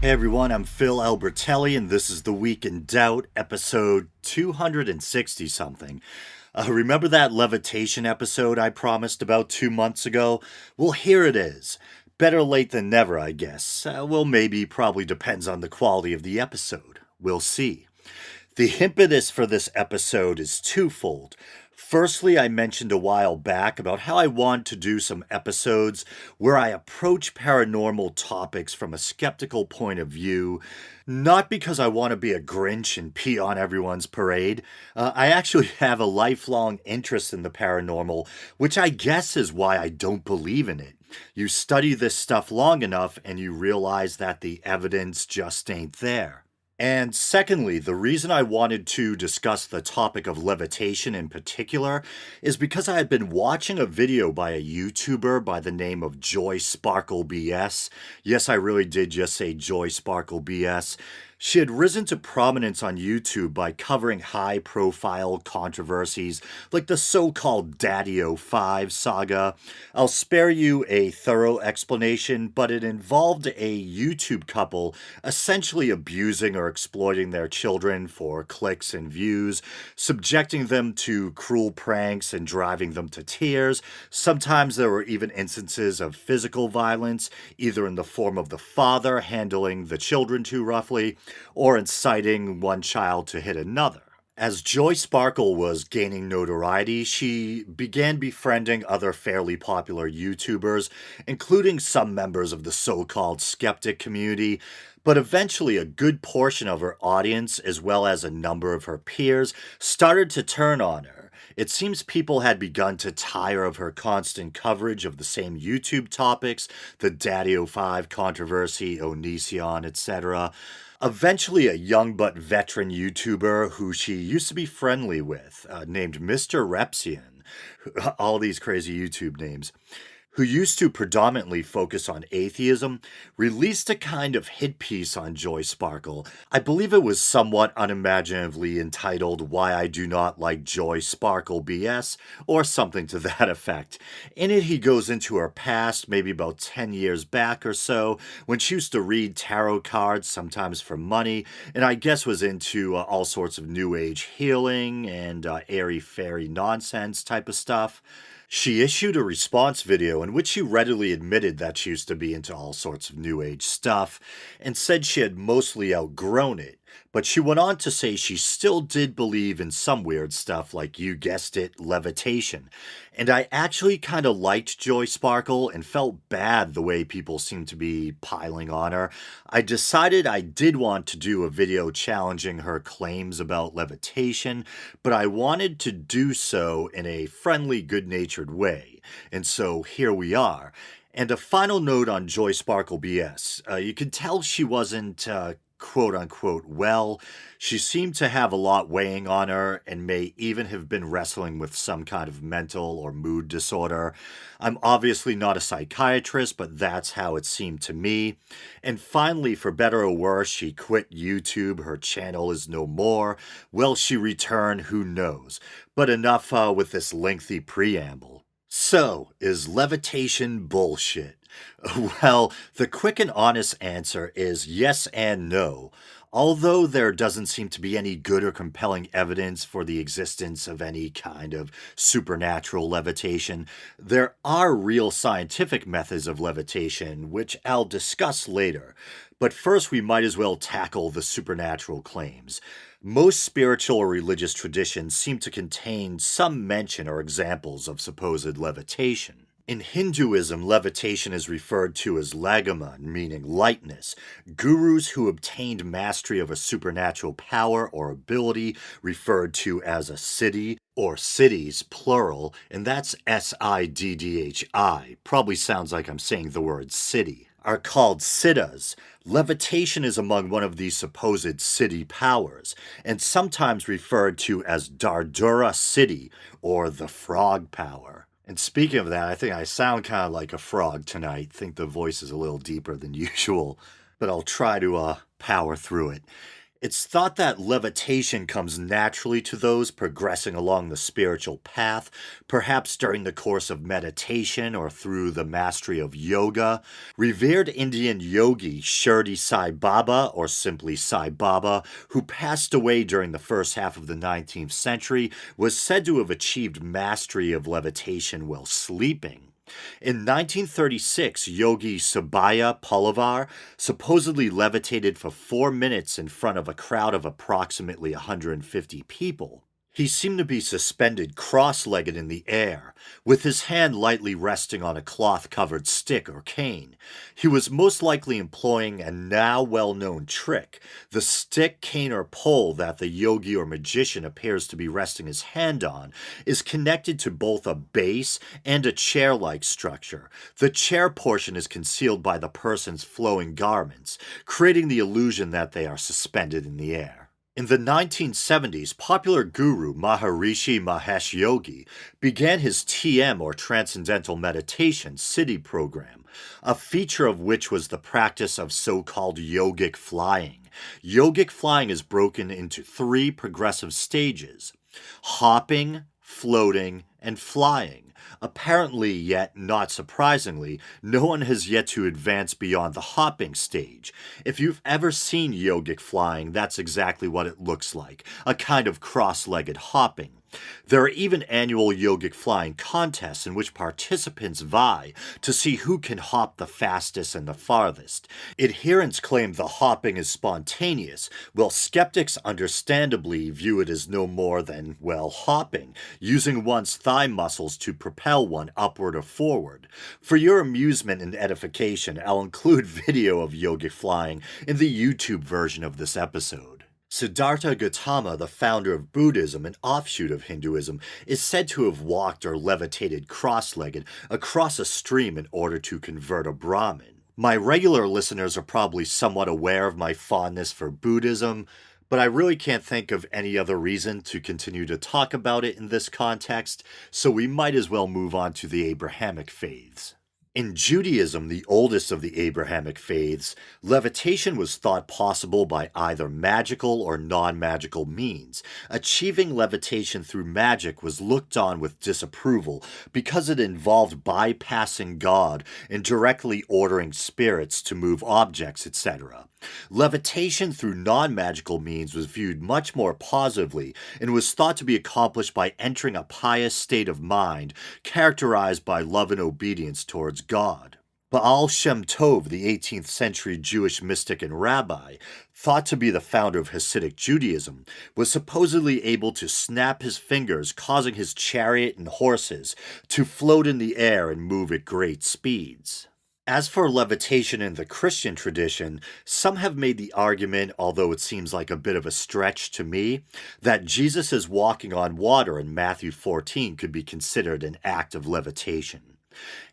Hey everyone, I'm Phil Albertelli, and this is The Week in Doubt, episode 260 something. Remember that levitation episode I promised about 2 months ago? Well, here it is. Better late than never, I guess. Well, maybe, probably depends on the quality of the episode. We'll see. The impetus for this episode is twofold. Firstly, I mentioned a while back about how I want to do some episodes where I approach paranormal topics from a skeptical point of view, not because I want to be a Grinch and pee on everyone's parade. I actually have a lifelong interest in the paranormal, which I guess is why I don't believe in it. You study this stuff long enough and you realize that the evidence just ain't there. And secondly, the reason I wanted to discuss the topic of levitation in particular is because I had been watching a video by a YouTuber by the name of Joy Sparkle BS. Yes, I really did just say Joy Sparkle BS. She had risen to prominence on YouTube by covering high profile controversies like the so called Daddy 5 saga. I'll spare you a thorough explanation, but it involved a YouTube couple essentially abusing or exploiting their children for clicks and views, subjecting them to cruel pranks and driving them to tears. Sometimes there were even instances of physical violence, either in the form of the father handling the children too roughly or inciting one child to hit another. As Joy Sparkle was gaining notoriety, she began befriending other fairly popular YouTubers, including some members of the so called skeptic community. But eventually, a good portion of her audience, as well as a number of her peers, started to turn on her. It seems people had begun to tire of her constant coverage of the same YouTube topics, the Daddy 5 controversy, Onision, etc. Eventually, a young but veteran YouTuber who she used to be friendly with, named Mr. Repsian, all these crazy YouTube names, who used to predominantly focus on atheism, released a kind of hit piece on Joy Sparkle. I believe it was somewhat unimaginatively entitled Why I Do Not Like Joy Sparkle BS, or something to that effect. In it, he goes into her past, maybe about 10 years back or so, when she used to read tarot cards, sometimes for money, and I guess was into all sorts of new age healing and airy-fairy nonsense type of stuff. She issued a response video in which she readily admitted that she used to be into all sorts of new age stuff and said she had mostly outgrown it. But she went on to say she still did believe in some weird stuff like, you guessed it, levitation. And I actually kind of liked Joy Sparkle and felt bad the way people seemed to be piling on her. I decided I did want to do a video challenging her claims about levitation, but I wanted to do so in a friendly, good natured way. And so here we are. And a final note on Joy Sparkle BS. You can tell she wasn't quote unquote well. She seemed to have a lot weighing on her and may even have been wrestling with some kind of mental or mood disorder. I'm obviously not a psychiatrist, but that's how it seemed to me. And finally, for better or worse, she quit YouTube. Her channel is no more. Will she return? Who knows? But enough with this lengthy preamble. So, is levitation bullshit? Well, the quick and honest answer is yes and no. Although there doesn't seem to be any good or compelling evidence for the existence of any kind of supernatural levitation, there are real scientific methods of levitation, which I'll discuss later. But first, we might as well tackle the supernatural claims. Most spiritual or religious traditions seem to contain some mention or examples of supposed levitation. In Hinduism, levitation is referred to as lagama, meaning lightness. Gurus who obtained mastery of a supernatural power or ability, referred to as a siddhi, or siddhis, plural, and that's Siddhi. Probably sounds like I'm saying the word siddhi. Are called siddhas. Levitation is among one of these supposed siddhi powers, and sometimes referred to as Dardura Siddhi, or the frog power. And speaking of that, I think I sound kind of like a frog tonight. Think the voice is a little deeper than usual, but I'll try to power through it. It's thought that levitation comes naturally to those progressing along the spiritual path, perhaps during the course of meditation or through the mastery of yoga. Revered Indian yogi Shirdi Sai Baba, or simply Sai Baba, who passed away during the first half of the 19th century, was said to have achieved mastery of levitation while sleeping. In 1936, Yogi Subhaya Palavar supposedly levitated for 4 minutes in front of a crowd of approximately 150 people. He seemed to be suspended cross-legged in the air, with his hand lightly resting on a cloth-covered stick or cane. He was most likely employing a now well-known trick. The stick, cane, or pole that the yogi or magician appears to be resting his hand on is connected to both a base and a chair-like structure. The chair portion is concealed by the person's flowing garments, creating the illusion that they are suspended in the air. In the 1970s, popular guru Maharishi Mahesh Yogi began his TM or Transcendental Meditation City program, a feature of which was the practice of so-called yogic flying. Yogic flying is broken into three progressive stages: hopping, floating, and flying. Apparently, yet not surprisingly, no one has yet to advance beyond the hopping stage. If you've ever seen yogic flying, that's exactly what it looks like, a kind of cross-legged hopping. There are even annual yogic flying contests in which participants vie to see who can hop the fastest and the farthest. Adherents claim the hopping is spontaneous, while skeptics understandably view it as no more than, well, hopping, using one's thigh muscles to propel one upward or forward. For your amusement and edification, I'll include video of yogic flying in the YouTube version of this episode. Siddhartha Gautama, the founder of Buddhism, an offshoot of Hinduism, is said to have walked or levitated cross-legged across a stream in order to convert a Brahmin. My regular listeners are probably somewhat aware of my fondness for Buddhism, but I really can't think of any other reason to continue to talk about it in this context, so we might as well move on to the Abrahamic faiths. In Judaism, the oldest of the Abrahamic faiths, levitation was thought possible by either magical or non-magical means. Achieving levitation through magic was looked on with disapproval because it involved bypassing God and directly ordering spirits to move objects, etc. Levitation through non-magical means was viewed much more positively and was thought to be accomplished by entering a pious state of mind characterized by love and obedience towards God. Baal Shem Tov, the 18th century Jewish mystic and rabbi, thought to be the founder of Hasidic Judaism, was supposedly able to snap his fingers, causing his chariot and horses to float in the air and move at great speeds. As for levitation in the Christian tradition, some have made the argument, although it seems like a bit of a stretch to me, that Jesus' walking on water in Matthew 14 could be considered an act of levitation.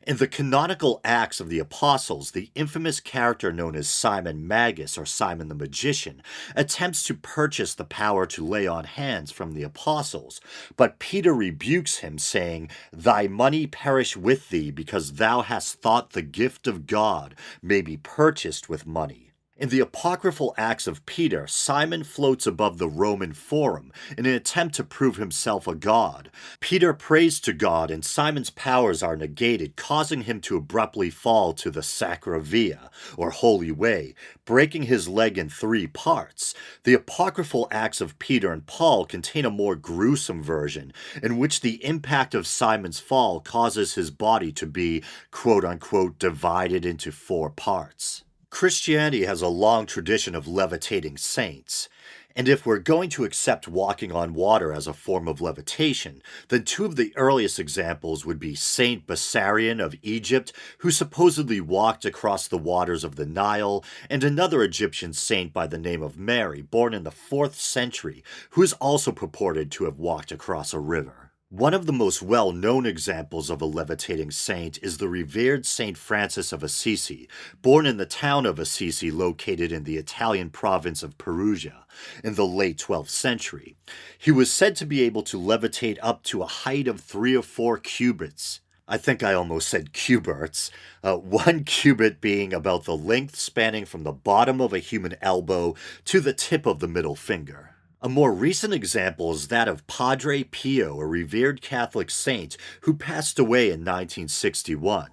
In the canonical Acts of the Apostles, the infamous character known as Simon Magus, or Simon the Magician, attempts to purchase the power to lay on hands from the apostles, but Peter rebukes him, saying, "Thy money perish with thee, because thou hast thought the gift of God may be purchased with money." In the apocryphal Acts of Peter, Simon floats above the Roman Forum in an attempt to prove himself a god. Peter prays to God, and Simon's powers are negated, causing him to abruptly fall to the Sacra Via, or Holy Way, breaking his leg in 3 parts. The apocryphal Acts of Peter and Paul contain a more gruesome version, in which the impact of Simon's fall causes his body to be, quote-unquote, divided into 4 parts. Christianity has a long tradition of levitating saints, and if we're going to accept walking on water as a form of levitation, then 2 of the earliest examples would be Saint Bessarion of Egypt, who supposedly walked across the waters of the Nile, and another Egyptian saint by the name of Mary, born in the 4th century, who is also purported to have walked across a river. One of the most well-known examples of a levitating saint is the revered Saint Francis of Assisi, born in the town of Assisi located in the Italian province of Perugia in the late 12th century. He was said to be able to levitate up to a height of 3 or 4 cubits. I think I almost said cuberts. One cubit being about the length spanning from the bottom of a human elbow to the tip of the middle finger. A more recent example is that of Padre Pio, a revered Catholic saint who passed away in 1961.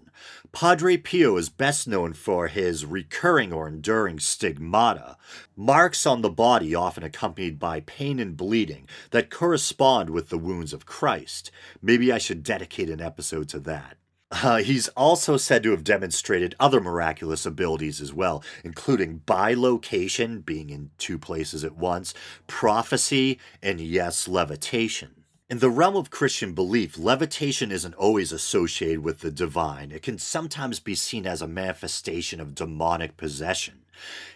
Padre Pio is best known for his recurring or enduring stigmata, marks on the body often accompanied by pain and bleeding that correspond with the wounds of Christ. Maybe I should dedicate an episode to that. He's also said to have demonstrated other miraculous abilities as well, including bilocation, being in two places at once, prophecy, and yes, levitation. In the realm of Christian belief, levitation isn't always associated with the divine. It can sometimes be seen as a manifestation of demonic possession.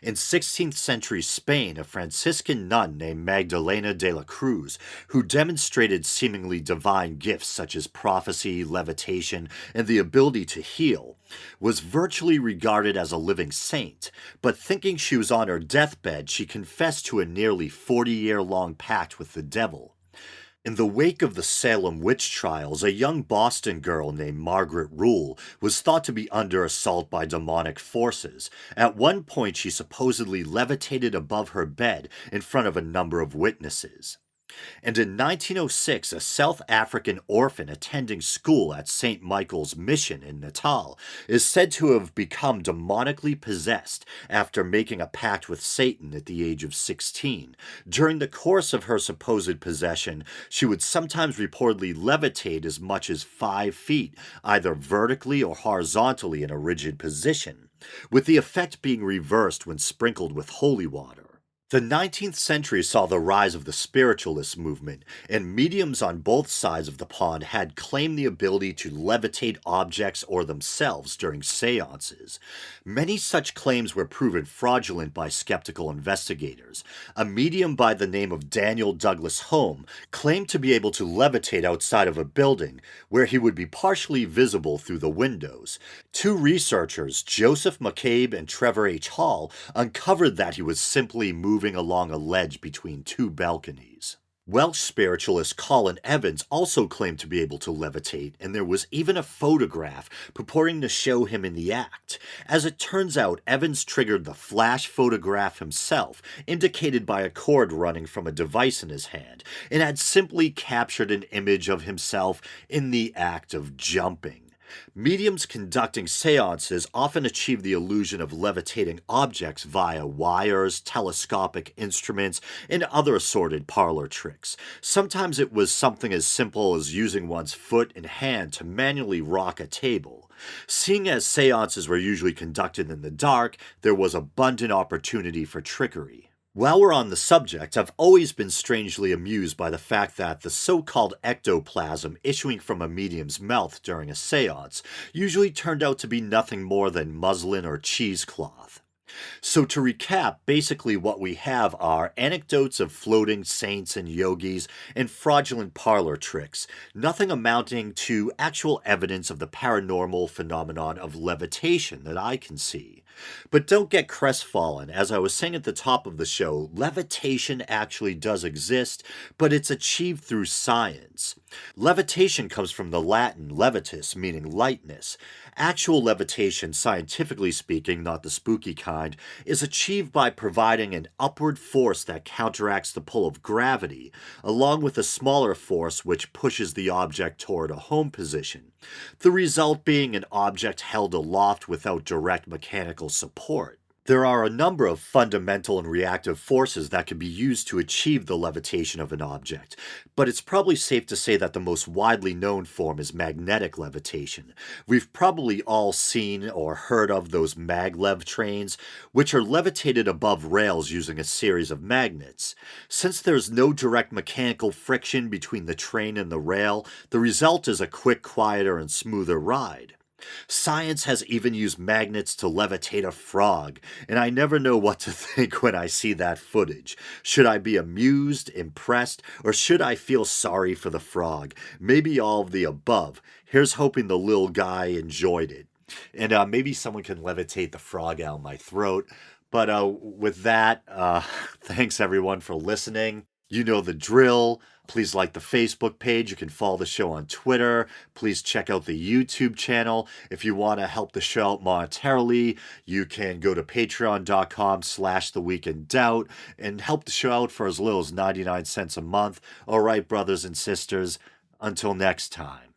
In 16th century Spain, a Franciscan nun named Magdalena de la Cruz, who demonstrated seemingly divine gifts such as prophecy, levitation, and the ability to heal, was virtually regarded as a living saint, but thinking she was on her deathbed, she confessed to a nearly 40-year-long pact with the devil. In the wake of the Salem witch trials, a young Boston girl named Margaret Rule was thought to be under assault by demonic forces. At one point, she supposedly levitated above her bed in front of a number of witnesses. And in 1906, a South African orphan attending school at St. Michael's Mission in Natal is said to have become demonically possessed after making a pact with Satan at the age of 16. During the course of her supposed possession, she would sometimes reportedly levitate as much as 5 feet, either vertically or horizontally in a rigid position, with the effect being reversed when sprinkled with holy water. The 19th century saw the rise of the spiritualist movement, and mediums on both sides of the pond had claimed the ability to levitate objects or themselves during seances. Many such claims were proven fraudulent by skeptical investigators. A medium by the name of Daniel Douglas Home claimed to be able to levitate outside of a building, where he would be partially visible through the windows. Two researchers, Joseph McCabe and Trevor H. Hall, uncovered that he was simply moving along a ledge between two balconies. Welsh spiritualist Colin Evans also claimed to be able to levitate, and there was even a photograph purporting to show him in the act. As it turns out, Evans triggered the flash photograph himself, indicated by a cord running from a device in his hand, and had simply captured an image of himself in the act of jumping. Mediums conducting seances often achieve the illusion of levitating objects via wires, telescopic instruments, and other assorted parlor tricks. Sometimes it was something as simple as using one's foot and hand to manually rock a table. Seeing as seances were usually conducted in the dark, there was abundant opportunity for trickery. While we're on the subject, I've always been strangely amused by the fact that the so-called ectoplasm issuing from a medium's mouth during a seance usually turned out to be nothing more than muslin or cheesecloth. So to recap, basically what we have are anecdotes of floating saints and yogis and fraudulent parlor tricks, nothing amounting to actual evidence of the paranormal phenomenon of levitation that I can see. But don't get crestfallen. As I was saying at the top of the show, levitation actually does exist, but it's achieved through science. Levitation comes from the Latin levitus, meaning lightness. Actual levitation, scientifically speaking, not the spooky kind, is achieved by providing an upward force that counteracts the pull of gravity, along with a smaller force which pushes the object toward a home position. The result being an object held aloft without direct mechanical support. There are a number of fundamental and reactive forces that can be used to achieve the levitation of an object, but it's probably safe to say that the most widely known form is magnetic levitation. We've probably all seen or heard of those maglev trains, which are levitated above rails using a series of magnets. Since there's no direct mechanical friction between the train and the rail, the result is a quick, quieter, and smoother ride. Science has even used magnets to levitate a frog, and I never know what to think when I see that footage. Should I be amused, impressed, or should I feel sorry for the frog? Maybe all of the above. Here's hoping the little guy enjoyed it. And maybe someone can levitate the frog out of my throat. But with that, thanks everyone for listening. You know the drill. Please like the Facebook page. You can follow the show on Twitter. Please check out the YouTube channel. If you want to help the show out monetarily, you can go to patreon.com/theweekindoubt and help the show out for as little as 99 cents a month. All right, brothers and sisters, until next time.